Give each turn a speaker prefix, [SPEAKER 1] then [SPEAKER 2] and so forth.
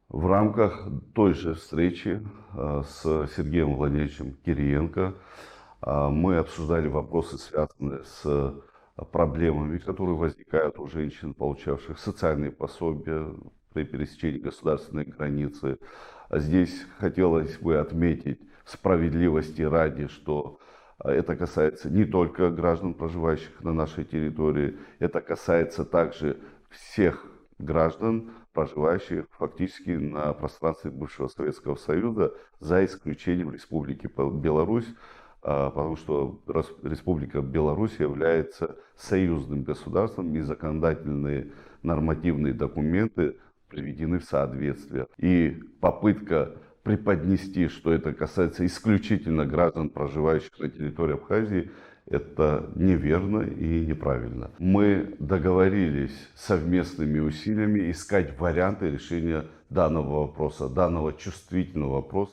[SPEAKER 1] В рамках той же встречи с Сергеем Владимировичем Кириенко мы обсуждали вопросы, связанные с проблемами, которые возникают у женщин, получавших социальные пособия при пересечении государственной границы. Здесь хотелось бы отметить справедливости ради, что это касается не только граждан, проживающих на нашей территории, это касается также всех граждан, проживающих фактически на пространстве бывшего Советского Союза, за исключением Республики Беларусь, потому что Республика Беларусь является союзным государством, и законодательные нормативные документы приведены в соответствие. И попытка преподнести, что это касается исключительно граждан, проживающих на территории Абхазии, это неверно и неправильно. Мы договорились совместными усилиями искать варианты решения данного вопроса, данного чувствительного вопроса.